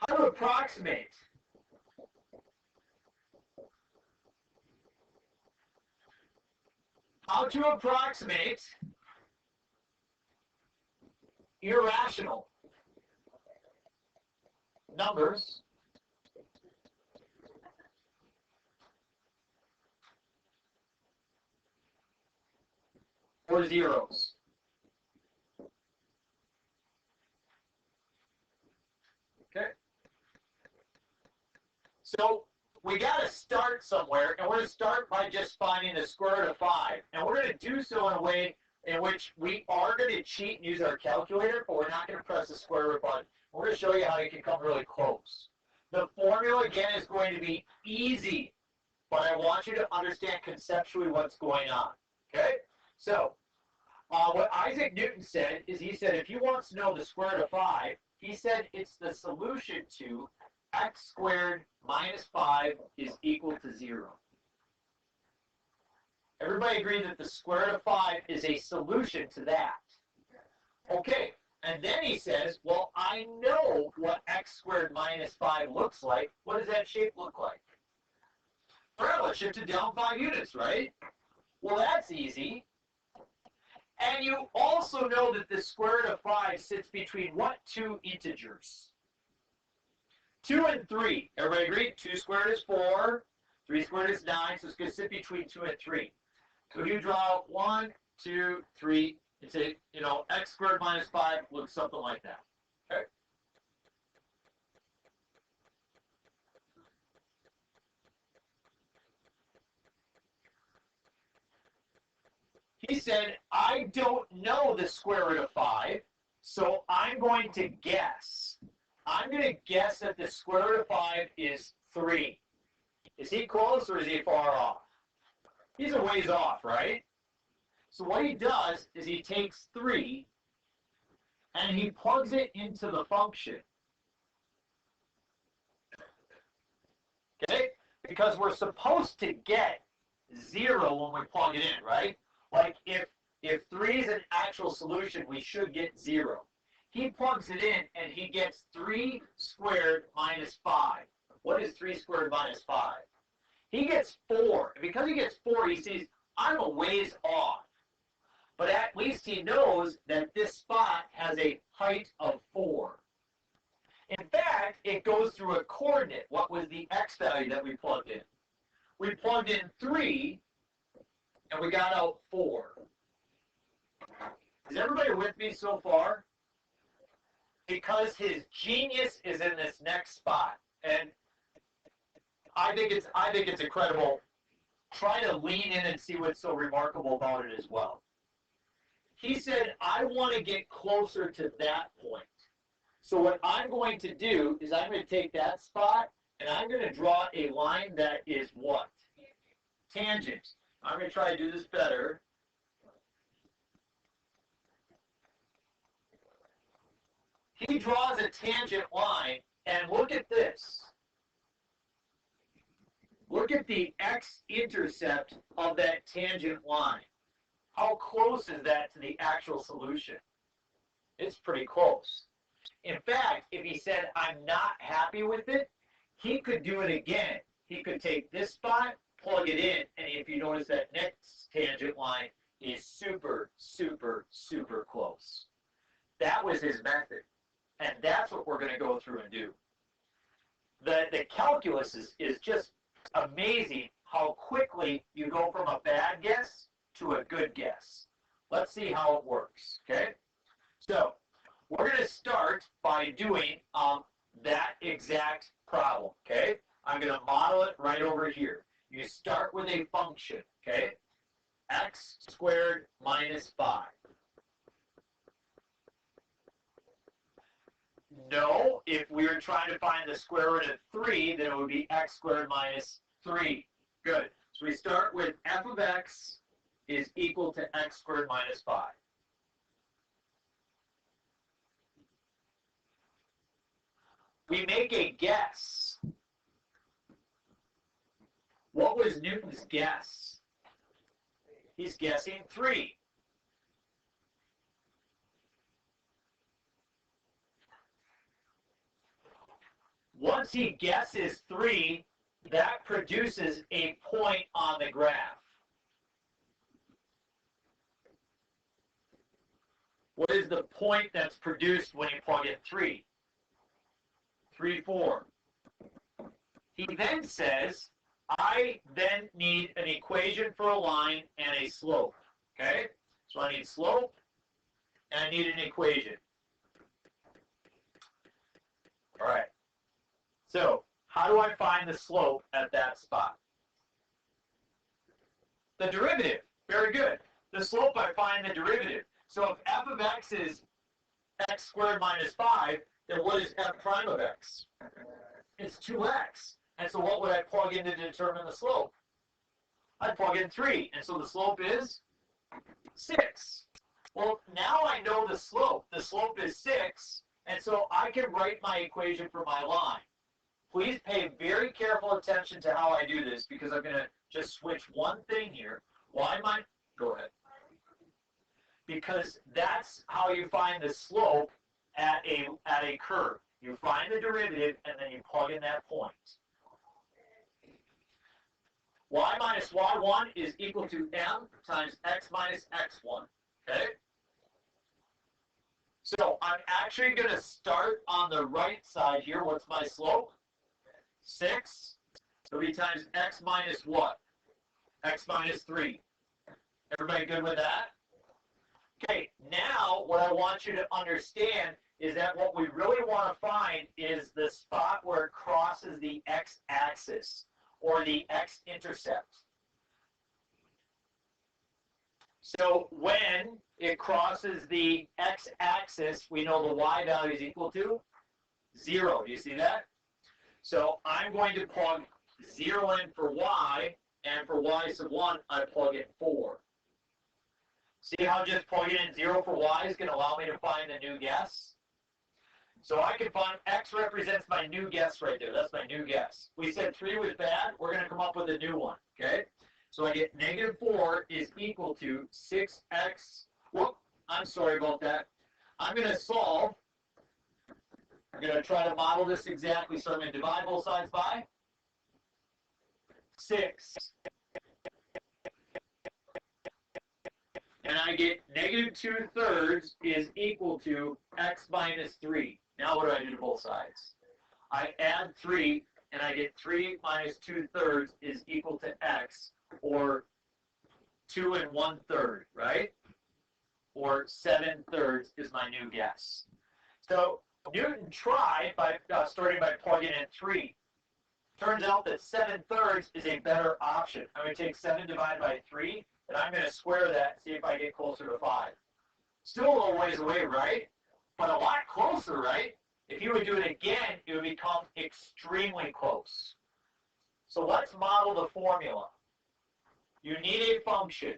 How to approximate. How to approximate irrational numbers or zeros. Okay. So we got to start somewhere, and we're going to start by just finding the square root of 5. And we're going to do so in a way in which we are going to cheat and use our calculator, but we're not going to press the square root button. We're going to show you how you can come really close. The formula, again, is going to be easy, but I want you to understand conceptually what's going on. Okay? So what Isaac Newton said is he said if he wants to know the square root of 5, he said it's the solution to x squared minus 5 is equal to 0. Everybody agree that the square root of 5 is a solution to that. Okay, and then he says, well, I know what x squared minus 5 looks like. What does that shape look like? Well, it shifted down 5 units, right? Well, that's easy. And you also know that the square root of 5 sits between what two integers? 2 and 3. Everybody agree? 2 squared is 4. 3 squared is 9. So it's going to sit between 2 and 3. So if you draw 1, 2, 3, and say, x squared minus 5 looks something like that. Okay? He said, I don't know the square root of 5, so I'm going to guess. I'm going to guess that the square root of 5 is 3. Is he close or is he far off? He's a ways off, right? So what he does is he takes 3 and he plugs it into the function. Okay? Because we're supposed to get 0 when we plug it in, right? Like if 3 is an actual solution, we should get 0. He plugs it in and he gets 3 squared minus 5. What is 3 squared minus 5? He gets 4. And because he gets 4, he sees, I'm a ways off. But at least he knows that this spot has a height of 4. In fact, it goes through a coordinate. What was the x value that we plugged in? We plugged in 3, and we got out 4. Is everybody with me so far? Because his genius is in this next spot. And I think it's incredible. Try to lean in and see what's so remarkable about it as well. He said, I want to get closer to that point. So what I'm going to do is I'm going to take that spot and I'm going to draw a line that is what? Tangent. I'm going to try to do this better. He draws a tangent line, and look at this. Look at the x-intercept of that tangent line. How close is that to the actual solution? It's pretty close. In fact, if he said, I'm not happy with it, he could do it again. He could take this spot, plug it in, and if you notice that next tangent line is super, super, super close. That was his method. And that's what we're going to go through and do. The calculus is just amazing how quickly you go from a bad guess to a good guess. Let's see how it works, okay? So we're going to start by doing that exact problem, okay? I'm going to model it right over here. You start with a function, okay? X squared minus 5. No, if we were trying to find the square root of 3, then it would be x squared minus 3. Good. So we start with f of x is equal to x squared minus 5. We make a guess. What was Newton's guess? He's guessing 3. Once he guesses 3, that produces a point on the graph. What is the point that's produced when you plug in 3? 3, 4. He then says, I then need an equation for a line and a slope. Okay? So I need slope and I need an equation. All right. So how do I find the slope at that spot? The derivative. Very good. The slope, I find the derivative. So if f of x is x squared minus 5, then what is f prime of x? It's 2x. And so what would I plug in to determine the slope? I'd plug in 3. And so the slope is 6. Well, now I know the slope. The slope is 6. And so I can write my equation for my line. Please pay very careful attention to how I do this because I'm going to just switch one thing here. Why am I? Go ahead. Because that's how you find the slope at a curve. You find the derivative and then you plug in that point. Y minus y1 is equal to m times x minus x1. Okay? So I'm actually going to start on the right side here. What's my slope? 6. So it'll be times x minus what? X minus 3. Everybody good with that? Okay, now what I want you to understand is that what we really want to find is the spot where it crosses the x-axis or the x-intercept. So when it crosses the x-axis, we know the y value is equal to 0. Do you see that? So I'm going to plug 0 in for y, and for y sub 1, I plug in 4. See how just plugging in 0 for y is going to allow me to find the new guess? So I can find x represents my new guess right there. That's my new guess. We said 3 was bad. We're going to come up with a new one. Okay? So I get negative 4 is equal to 6x. Whoop, I'm sorry about that. I'm going to solve. I'm going to try to model this exactly. So I'm going to divide both sides by 6. And I get negative 2/3 is equal to x minus 3. Now what do I do to both sides? I add 3, and I get 3 minus 2/3 is equal to x, or 2 1/3, right? Or 7/3 is my new guess. So Newton tried by starting by plugging in 3. Turns out that 7/3 is a better option. I'm going to take 7 divided by 3, and I'm going to square that and see if I get closer to 5. Still a little ways away, right? But a lot closer, right? If you would do it again, it would become extremely close. So let's model the formula. You need a function,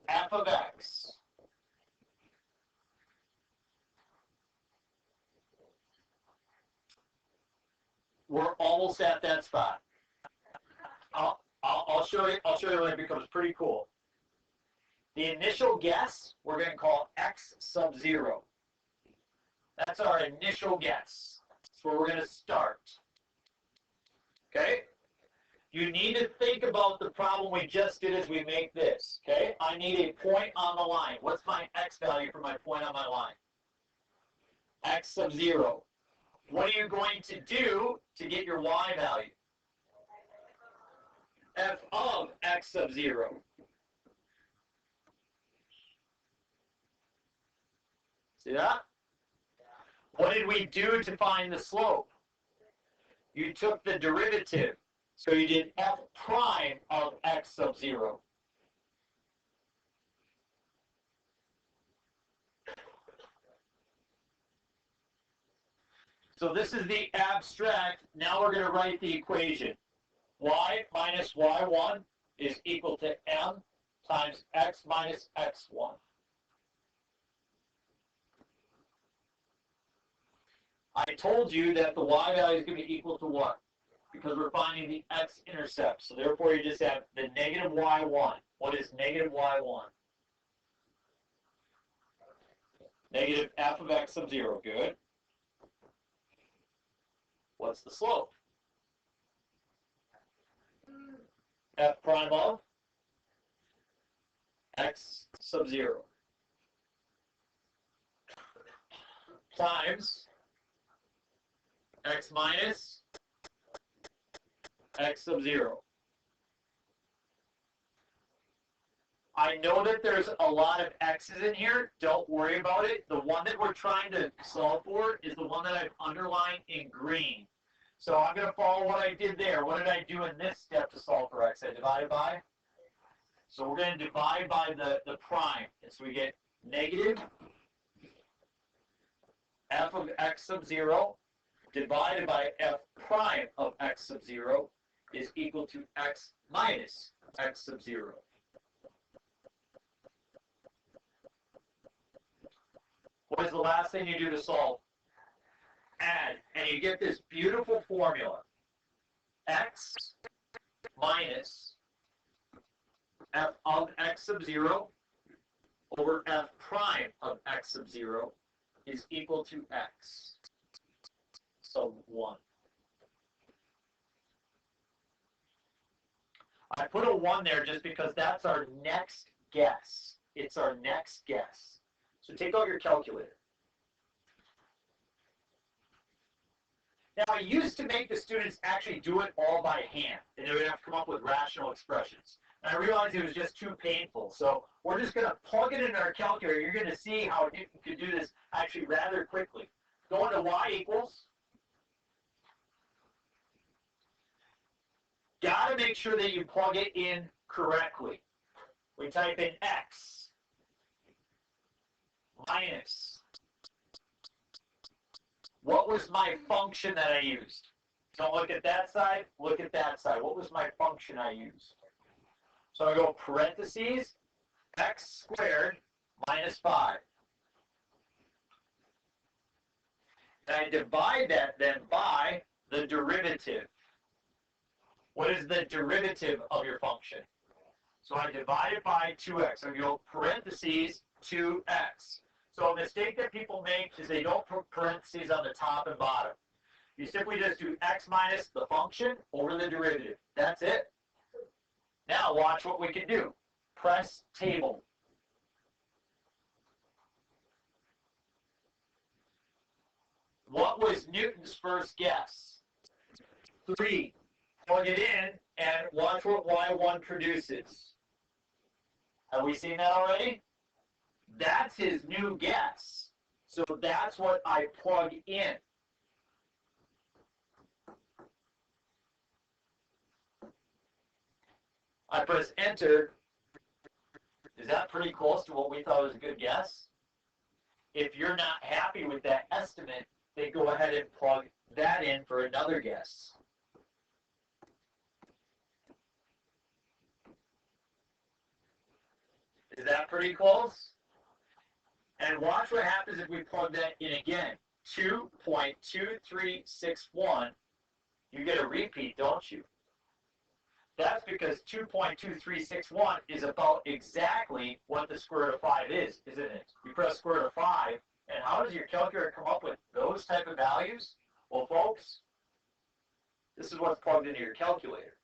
f of x. We're almost at that spot. I'll show you. I'll show you when it becomes pretty cool. The initial guess we're going to call x sub 0. That's our initial guess. That's where we're going to start. Okay? You need to think about the problem we just did as we make this. Okay? I need a point on the line. What's my x value for my point on my line? X sub 0. What are you going to do to get your y value? F of x sub 0. See that? What did we do to find the slope? You took the derivative. So you did f prime of x sub 0. So this is the abstract. Now we're going to write the equation. Y minus y1 is equal to m times x minus x1. I told you that the y value is going to be equal to what? Because we're finding the x-intercept. So therefore you just have the negative y1. What is negative y1? Negative f of x sub 0. Good. What's the slope? F prime of x sub 0 times x minus x sub 0. I know that there's a lot of x's in here. Don't worry about it. The one that we're trying to solve for is the one that I've underlined in green. So I'm going to follow what I did there. What did I do in this step to solve for x? I divided by. So we're going to divide by the prime. And so we get negative f of x sub 0 divided by f prime of x sub 0 is equal to x minus x sub 0. What is the last thing you do to solve? Add, and you get this beautiful formula. X minus f of x sub 0 over f prime of x sub 0 is equal to x sub 1. I put a 1 there just because that's our next guess. It's our next guess. So take out your calculator. Now, I used to make the students actually do it all by hand, and they would have to come up with rational expressions. And I realized it was just too painful. So we're just going to plug it in our calculator. You're going to see how you could do this actually rather quickly. Go into y equals. Got to make sure that you plug it in correctly. We type in x minus. What was my function that I used? Don't look at that side, look at that side. What was my function I used? So I go parentheses, x squared minus 5. And I divide that then by the derivative. What is the derivative of your function? So I divide it by 2x. So you go parentheses 2x. So a mistake that people make is they don't put parentheses on the top and bottom. You simply just do x minus the function over the derivative. That's it. Now watch what we can do. Press table. What was Newton's first guess? 3. Plug it in and watch what y1 produces. Have we seen that already? That's his new guess. So that's what I plug in. I press enter. Is that pretty close to what we thought was a good guess? If you're not happy with that estimate, then go ahead and plug that in for another guess. Is that pretty close? And watch what happens if we plug that in again. 2.2361. You get a repeat, don't you? That's because 2.2361 is about exactly what the square root of 5 is, isn't it? You press square root of 5, and how does your calculator come up with those type of values? Well, folks, this is what's plugged into your calculator.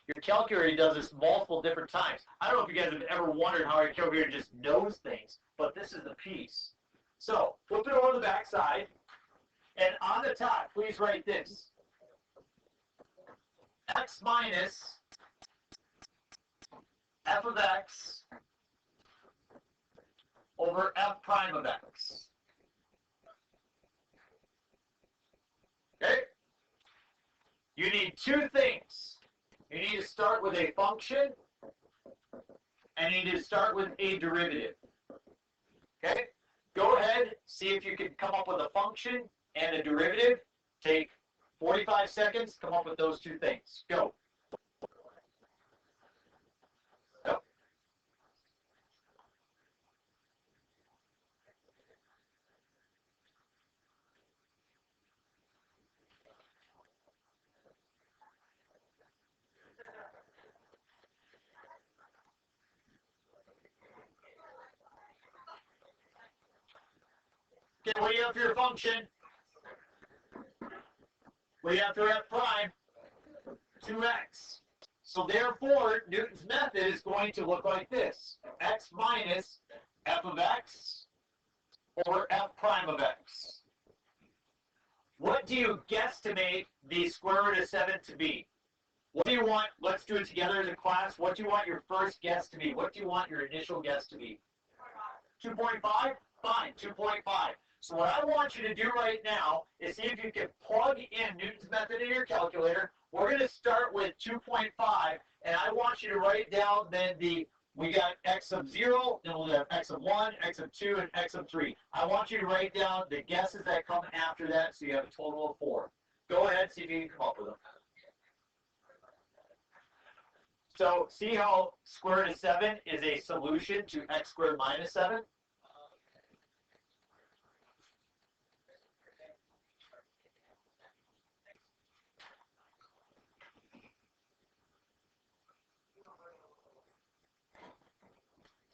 Your calculator does this multiple different times. I don't know if you guys have ever wondered how your calculator just knows things, but this is the piece. So, flip it over to the back side, and on the top, please write this. X minus f of x over f prime of x. Okay? You need two things. You need to start with a function, and you need to start with a derivative. Okay? Go ahead, see if you can come up with a function and a derivative. Take 45 seconds, come up with those two things. Go. Yep. Okay, what do you have for your function? We have to F prime 2x. So therefore, Newton's method is going to look like this. X minus f of x over f prime of x. What do you guesstimate the square root of 7 to be? What do you want? Let's do it together as a class. What do you want your first guess to be? What do you want your initial guess to be? 2.5? Fine, 2.5. So what I want you to do right now is see if you can plug in Newton's method in your calculator. We're going to start with 2.5, and I want you to write down then we got x of 0, then we'll have x of 1, x of 2, and x of 3. I want you to write down the guesses that come after that, so you have a total of 4. Go ahead, see if you can come up with them. So see how square root of 7 is a solution to x squared minus 7?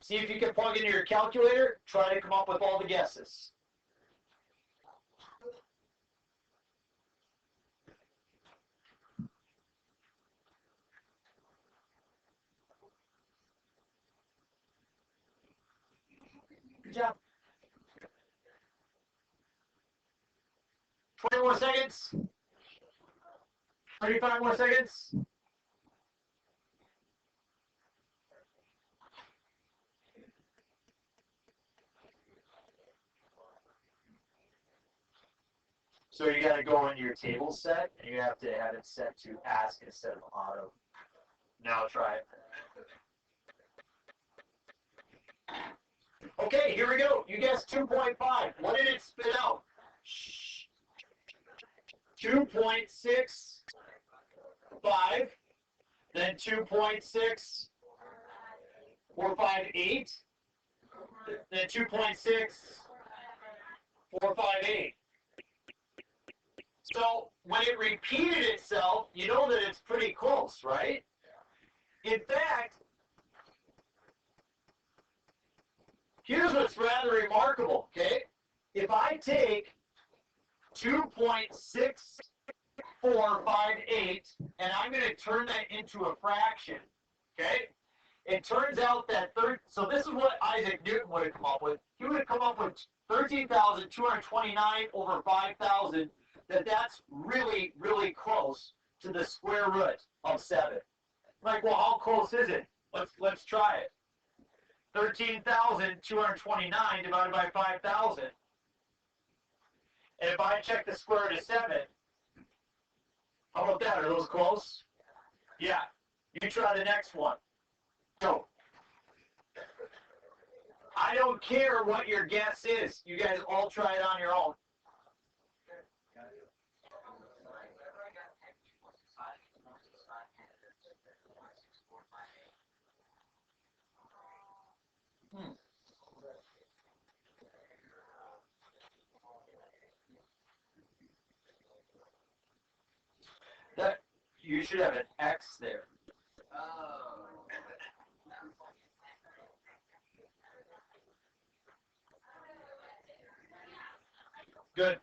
See if you can plug into your calculator, try to come up with all the guesses. Good job. 20 more seconds. 35 more seconds. So you got to go into your table set, and you have to have it set to ask instead of auto. Now try it. Okay, here we go. You guessed 2.5. What did it spit out? 2.65, then 2.6458, then 2.6458. So when it repeated itself, you know that it's pretty close, right? In fact, here's what's rather remarkable, okay? If I take 2.6458 and I'm going to turn that into a fraction, okay? It turns out that so this is what Isaac Newton would have come up with. He would have come up with 13,229 over 5,000. That's really, really close to the square root of 7. Like, well, how close is it? Let's try it. 13,229 divided by 5,000. And if I check the square root of 7, how about that? Are those close? Yeah. You try the next one. Go. I don't care what your guess is. You guys all try it on your own. That you should have an X there. Good.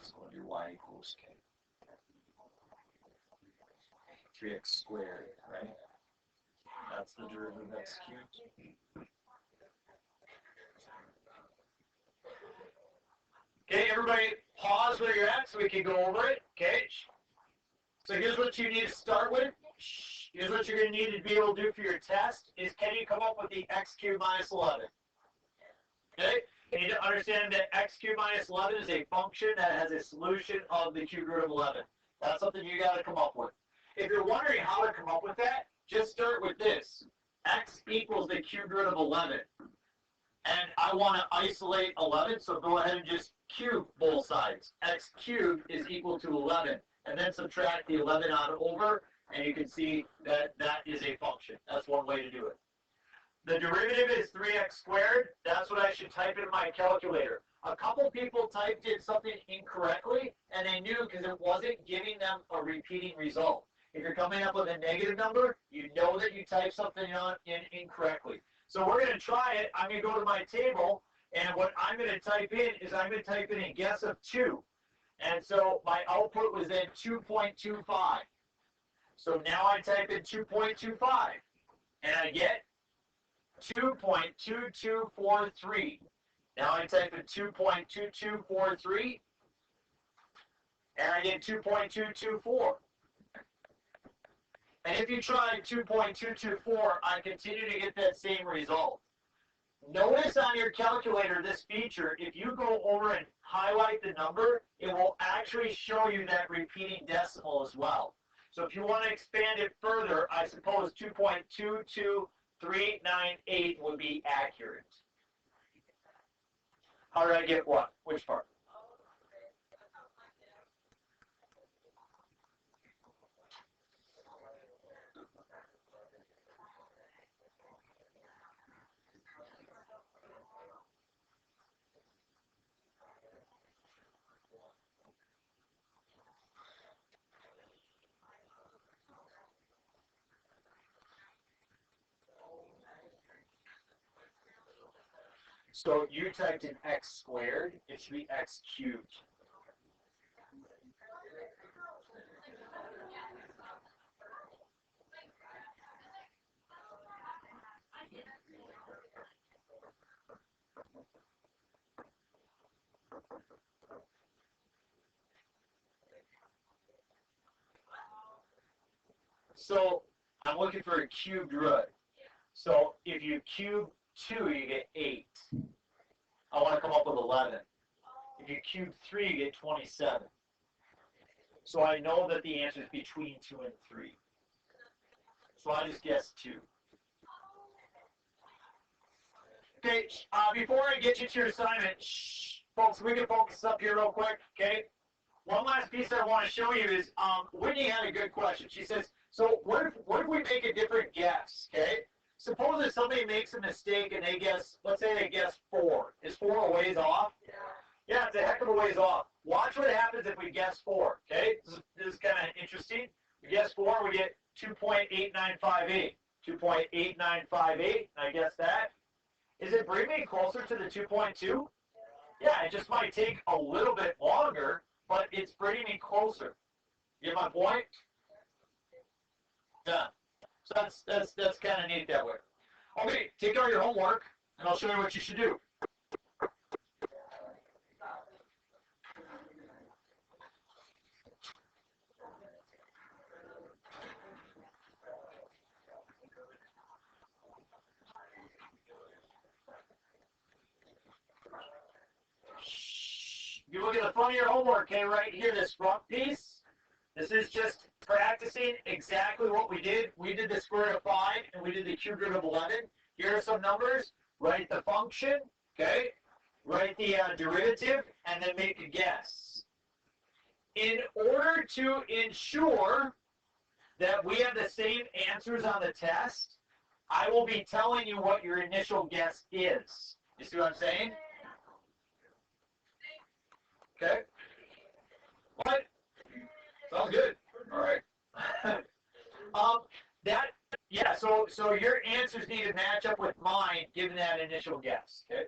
So we'll do y equals k. 3x squared, right? That's the derivative of x cubed. Okay, everybody pause where you're at so we can go over it, okay? So here's what you need to start with. Here's what you're going to need to be able to do for your test is can you come up with the x cubed minus 11? Okay? You need to understand that x cubed minus 11 is a function that has a solution of the cube root of 11. That's something you got to come up with. If you're wondering how to come up with that, just start with this. x equals the cubed root of 11. And I want to isolate 11, so go ahead and just cube both sides. X cubed is equal to 11. And then subtract the 11 on over, and you can see that that is a function. That's one way to do it. The derivative is 3x squared. That's what I should type in my calculator. A couple people typed in something incorrectly, and they knew because it wasn't giving them a repeating result. If you're coming up with a negative number, you know that you typed something in incorrectly. So we're going to try it. I'm going to go to my table, and what I'm going to type in is I'm going to type in a guess of 2. And so my output was then 2.25. So now I type in 2.25, and I get 2.2243. Now I type in 2.2243, and I get 2.224. And if you try 2.224, I continue to get that same result. Notice on your calculator this feature, if you go over and highlight the number, it will actually show you that repeating decimal as well. So if you want to expand it further, I suppose 2.22398 would be accurate. How did I get what? Which part? So you typed in x squared, it should be x cubed. So I'm looking for a cubed root. So if you cube 2, you get 8. I want to come up with 11. If you cube 3, you get 27. So I know that the answer is between 2 and 3. So I just guessed 2. Okay, before I get you to your assignment, folks, we can focus up here real quick, okay? One last piece I want to show you is Whitney had a good question. She says, so what if we make a different guess, okay? Suppose that somebody makes a mistake and they guess, let's say they guess 4. Is 4 a ways off? Yeah, it's a heck of a ways off. Watch what happens if we guess 4, okay? This is kind of interesting. We guess 4, we get 2.8958. 2.8958, and I guess that. Is it bringing me closer to the 2.2? Yeah, it just might take a little bit longer, but it's bringing me closer. You get my point? Yeah. So that's kind of neat that way. Okay, take out your homework, and I'll show you what you should do. You look at the front of your homework, okay, right here, this front piece. This is just practicing exactly what we did. We did the square root of 5, and we did the cube root of 11. Here are some numbers. Write the function, okay? Write the derivative, and then make a guess. In order to ensure that we have the same answers on the test, I will be telling you what your initial guess is. You see what I'm saying? Okay. What? Sounds good. All right. So your answers need to match up with mine given that initial guess. Okay.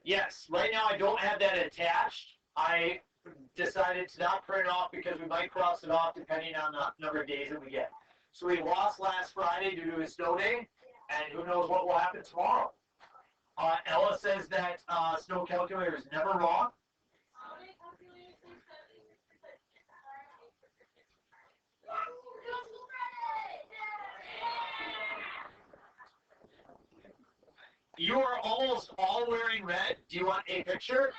Yes. Right now I don't have that attached. I decided to not print it off because we might cross it off depending on the number of days that we get. So we lost last Friday due to a snow day, and who knows what will happen tomorrow. Ella says that snow calculator is never wrong. You are almost all wearing red. Do you want a picture?